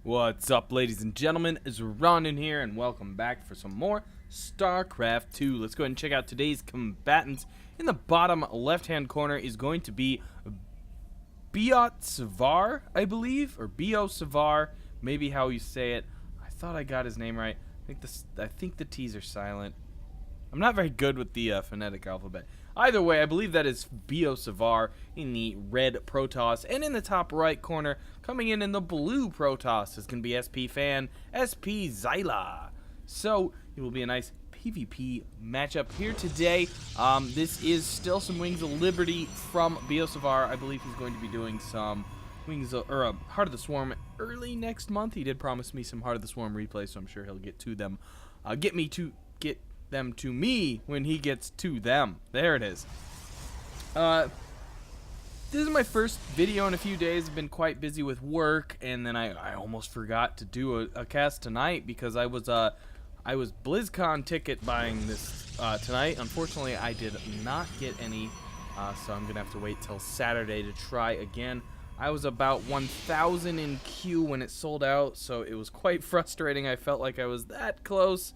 What's up, ladies and gentlemen? Zoronden here, and welcome back for some more Starcraft 2. Let's go ahead and check out today's combatants. In the bottom left-hand corner is going to be BiotSavart, I believe, or BiotSavart, maybe how you say it. I thought I got his name right. I think the T's are silent. I'm not very good with the phonetic alphabet. Either way, I believe that is BiotSavart in the red Protoss. And in the top right corner, coming in the blue Protoss, is going to be SP Fan, SPXylla. So, it will be a nice PvP matchup here today. This is still some Wings of Liberty from BiotSavart. I believe he's going to be doing some Heart of the Swarm early next month. He did promise me some Heart of the Swarm replays, so I'm sure he'll get to them. Get them to me when he gets to them. There it is. This is my first video in a few days. I've been quite busy with work, and then I almost forgot to do a cast tonight because I was BlizzCon ticket buying this tonight. Unfortunately, I did not get any, so I'm gonna have to wait till Saturday to try again. I was about 1,000 in queue when it sold out, so it was quite frustrating. I felt like I was that close,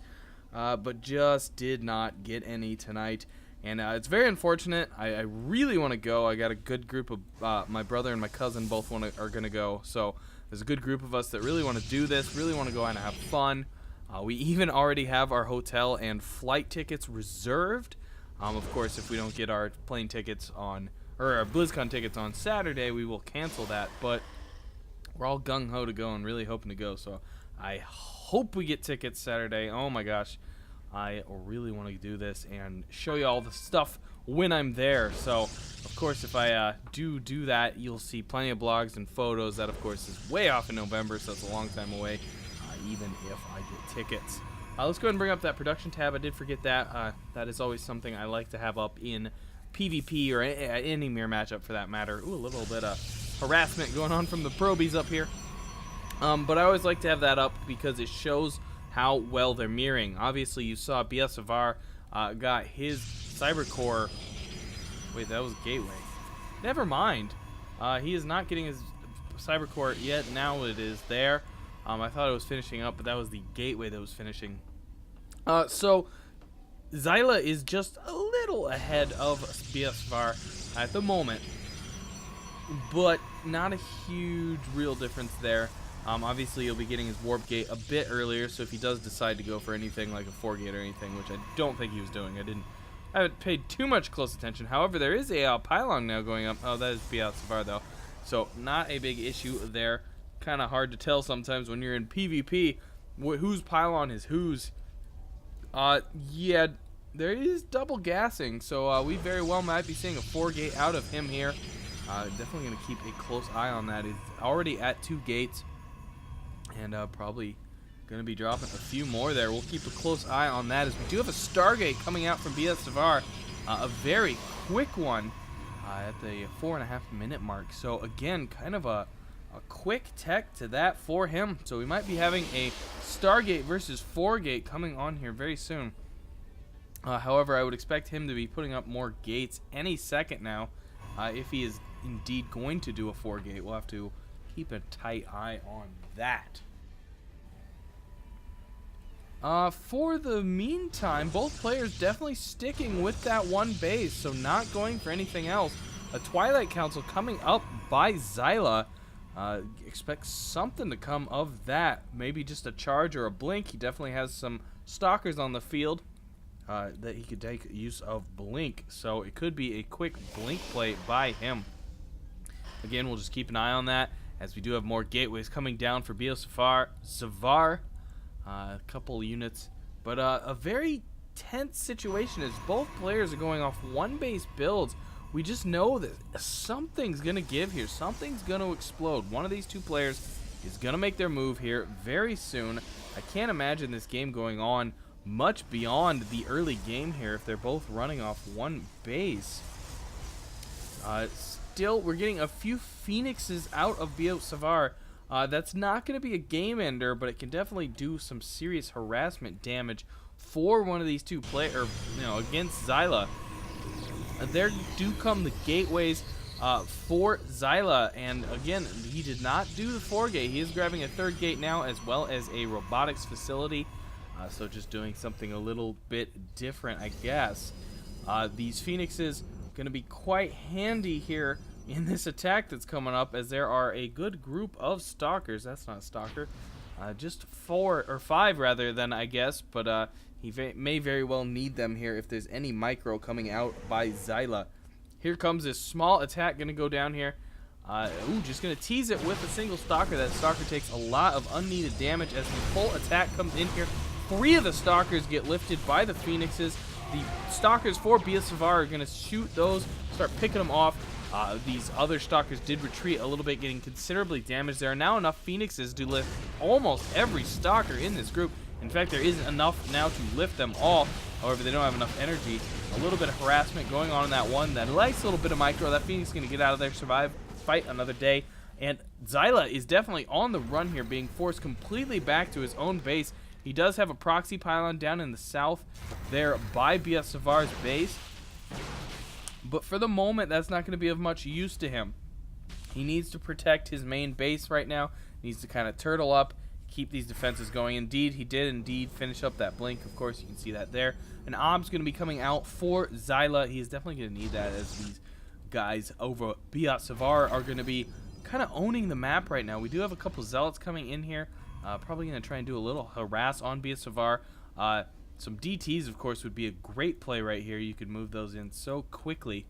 but just did not get any tonight. And it's very unfortunate. I really want to go. I got a good group of my brother and my cousin both are going to go. So there's a good group of us that really want to do this, really want to go out and have fun. We even already have our hotel and flight tickets reserved. Of course, if we don't get our plane tickets on, or our BlizzCon tickets on Saturday, we will cancel that. But we're all gung-ho to go and really hoping to go. So I hope we get tickets Saturday. Oh my gosh. I really want to do this and show you all the stuff when I'm there. So, of course, if I do that, you'll see plenty of blogs and photos. That, of course, is way off in November, so it's a long time away, even if I get tickets. Let's go ahead and bring up that production tab. I did forget that. That is always something I like to have up in PvP or any mirror matchup for that matter. Ooh, a little bit of harassment going on from the probies up here. But I always like to have that up because it shows how well they're mirroring. Obviously, you saw BiotSavart got his Cybercore. Wait, that was Gateway. Never mind. He is not getting his Cybercore yet. Now it is there. I thought it was finishing up, but that was the Gateway that was finishing. So, Xylla is just a little ahead of BiotSavart at the moment, but not a huge real difference there. Obviously, he'll be getting his warp gate a bit earlier, so if he does decide to go for anything like a 4-gate or anything, which I don't think he was doing, I haven't paid too much close attention. However, there is a pylon now going up. Oh, that is BiotSavart though, so not a big issue there. Kind of hard to tell sometimes when you're in PvP whose pylon is whose. Yeah, there is double gassing, so we very well might be seeing a 4-gate out of him here. Definitely going to keep a close eye on that. He's already at 2 gates. And probably going to be dropping a few more there. We'll keep a close eye on that as we do have a Stargate coming out from BiotSavart. A very quick one at the 4.5-minute mark. So again, kind of a quick tech to that for him. So we might be having a Stargate versus 4-gate coming on here very soon. However, I would expect him to be putting up more gates any second now. If he is indeed going to do a 4-gate, we'll have to keep a tight eye on that. For the meantime, both players definitely sticking with that one base, so not going for anything else. A Twilight Council coming up by Xylla. Expect something to come of that. Maybe just a charge or a blink. He definitely has some stalkers on the field that he could take use of blink, so it could be a quick blink play by him. Again, we'll just keep an eye on that, as we do have more gateways coming down for BiotSavart. A couple units. But a very tense situation as both players are going off one-base builds. We just know that something's going to give here. Something's going to explode. One of these two players is going to make their move here very soon. I can't imagine this game going on much beyond the early game here if they're both running off one base. Still, we're getting a few Phoenixes out of BiotSavart. That's not going to be a game ender, but it can definitely do some serious harassment damage for one of these two players, against Xylla. There do come the gateways for Xylla. And again, he did not do the 4-gate. He is grabbing a 3rd gate now, as well as a robotics facility. So just doing something a little bit different, I guess. These Phoenixes going to be quite handy here in this attack that's coming up, as there are a good group of stalkers. That's not a stalker. Just 4 or 5 rather than, I guess, but he may very well need them here if there's any micro coming out by Xylla. Here comes this small attack going to go down here. Just going to tease it with a single stalker. That stalker takes a lot of unneeded damage as the full attack comes in here. 3 of the stalkers get lifted by the Phoenixes. The stalkers for BiotSavart are going to shoot those, start picking them off. These other stalkers did retreat a little bit, getting considerably damaged. There are now enough Phoenixes to lift almost every stalker in this group. In fact, there isn't enough now to lift them all. However, they don't have enough energy. A little bit of harassment going on in that one. That likes a little bit of micro. That Phoenix is going to get out of there, survive, fight another day. And Xylla is definitely on the run here, being forced completely back to his own base. He does have a proxy pylon down in the south there by BiotSavart's base. But for the moment, that's not going to be of much use to him. He needs to protect his main base right now. He needs to kind of turtle up, keep these defenses going. Indeed, he did indeed finish up that blink. Of course, you can see that there. An ob's going to be coming out for Xylla. He is definitely going to need that, as these guys over BiotSavart are going to be kind of owning the map right now. We do have a couple zealots coming in here. Probably going to try and do a little harass on BiotSavart. Some DTs, of course, would be a great play right here. You could move those in so quickly.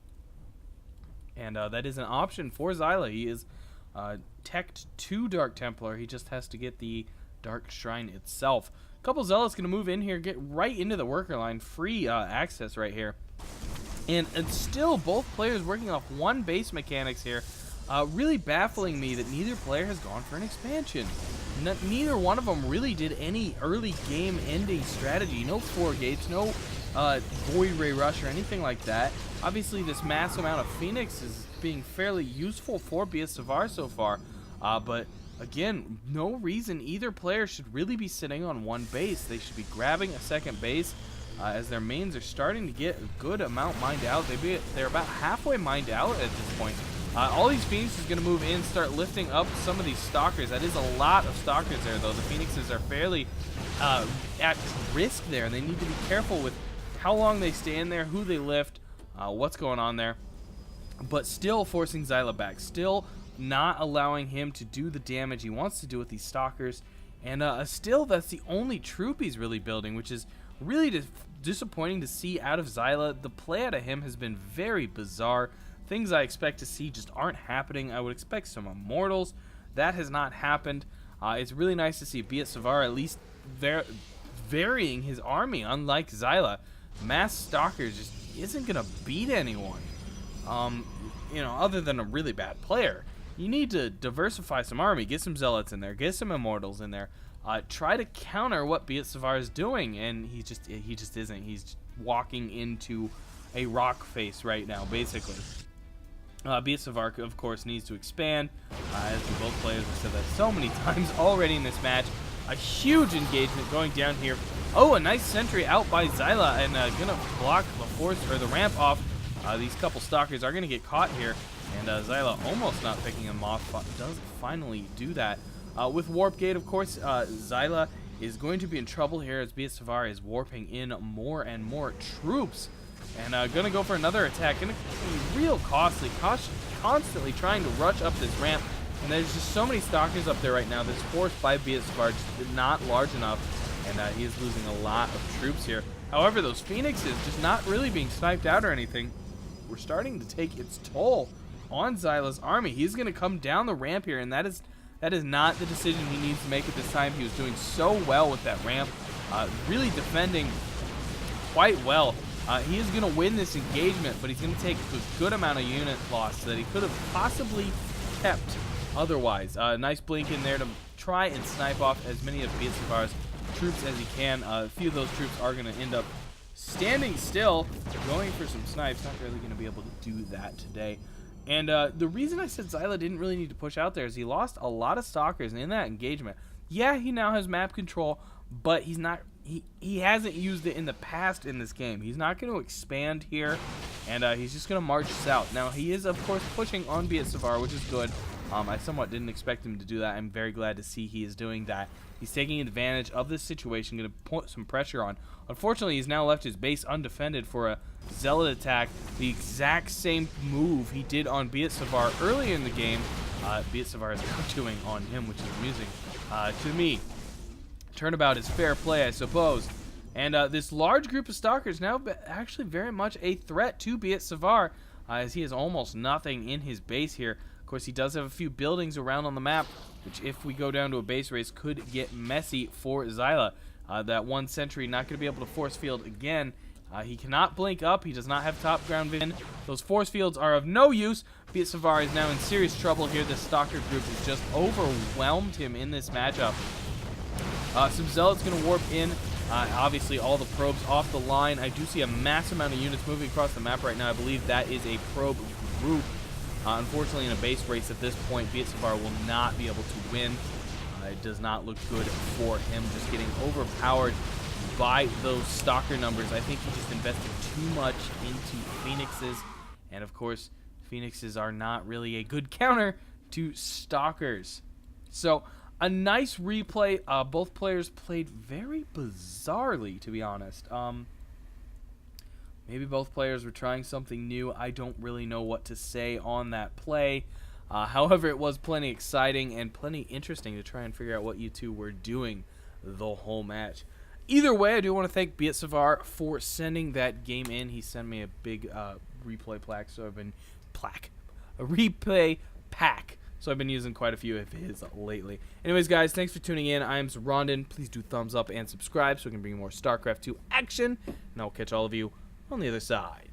And that is an option for Xylla. He is teched to Dark Templar. He just has to get the Dark Shrine itself. A couple Zealots going to move in here, get right into the worker line. Free access right here. And still, both players working off one base mechanics here. Really baffling me that neither player has gone for an expansion. Neither one of them really did any early game ending strategy. No 4 gates, no Void Ray Rush or anything like that. Obviously, this mass amount of Phoenix is being fairly useful for BiotSavart so far. But again, no reason either player should really be sitting on one base. They should be grabbing a second base, as their mains are starting to get a good amount mined out. They're about halfway mined out at this point. All these Phoenixes are going to move in, start lifting up some of these Stalkers. That is a lot of Stalkers there, though. The Phoenixes are fairly at risk there. They need to be careful with how long they stay in there, who they lift, what's going on there. But still forcing Xylla back. Still not allowing him to do the damage he wants to do with these Stalkers. And still, that's the only troop he's really building, which is really disappointing to see out of Xylla. The play out of him has been very bizarre. Things I expect to see just aren't happening. I would expect some Immortals. That has not happened. It's really nice to see BiotSavart at least varying his army, unlike Xylla. Mass Stalkers just isn't going to beat anyone, other than a really bad player. You need to diversify some army. Get some Zealots in there. Get some Immortals in there. Try to counter what BiotSavart is doing, and he just isn't. He's walking into a rock face right now, basically. BiotSavart, of course, needs to expand. As both players have said that so many times already in this match. A huge engagement going down here. Oh, a nice sentry out by Xylla, and gonna block the force or the ramp off. These couple Stalkers are gonna get caught here, and Xylla almost not picking them off. Does finally do that. With Warp Gate, of course, Xylla is going to be in trouble here as BiotSavart is warping in more and more troops. And gonna go for another attack. Gonna be real costly. Constantly trying to rush up this ramp. And there's just so many Stalkers up there right now. This force by BiotSavart is not large enough. And he is losing a lot of troops here. However, those Phoenixes just not really being sniped out or anything. We're starting to take its toll on Xylla's army. He's gonna come down the ramp here, and that is not the decision he needs to make at this time. He was doing so well with that ramp. Really defending quite well. He is going to win this engagement, but he's going to take a good amount of unit loss that he could have possibly kept otherwise. Nice blink in there to try and snipe off as many of BiotSavart's troops as he can. A few of those troops are going to end up standing still, going for some snipes. Not really going to be able to do that today. And the reason I said Xylla didn't really need to push out there is he lost a lot of Stalkers, and in that engagement, Yeah, he now has map control, but he's not. He hasn't used it in the past in this game. He's not going to expand here, and he's just going to march south. Now, he is, of course, pushing on BiotSavart, which is good. I somewhat didn't expect him to do that. I'm very glad to see he is doing that. He's taking advantage of this situation, going to put some pressure on. Unfortunately, he's now left his base undefended for a Zealot attack. The exact same move he did on BiotSavart earlier in the game. BiotSavart is now doing on him, which is amusing to me. Turnabout is fair play, I suppose. And this large group of Stalkers now actually very much a threat to BiotSavart, as he has almost nothing in his base here. Of course, he does have a few buildings around on the map, which if we go down to a base race could get messy for Xylla. That one sentry not going to be able to force field again. He cannot blink up. He does not have top ground vision. Those force fields are of no use. BiotSavart is now in serious trouble here. This Stalker group has just overwhelmed him in this matchup. Some Zealots going to warp in. Obviously, all the probes off the line. I do see a massive amount of units moving across the map right now. I believe that is a probe group. Unfortunately, in a base race at this point, BiotSavart will not be able to win. It does not look good for him, just getting overpowered by those Stalker numbers. I think he just invested too much into Phoenixes, and of course, Phoenixes are not really a good counter to Stalkers. So, a nice replay. Both players played very bizarrely, to be honest. Maybe both players were trying something new. I don't really know what to say on that play. However, it was plenty exciting and plenty interesting to try and figure out what you two were doing the whole match. Either way, I do want to thank BiotSavart for sending that game in. He sent me a big replay plaque, so I've been a replay pack. So I've been using quite a few of his lately. Anyways, guys, thanks for tuning in. I am Zoronden. Please do thumbs up and subscribe so we can bring you more StarCraft 2 action. And I'll catch all of you on the other side.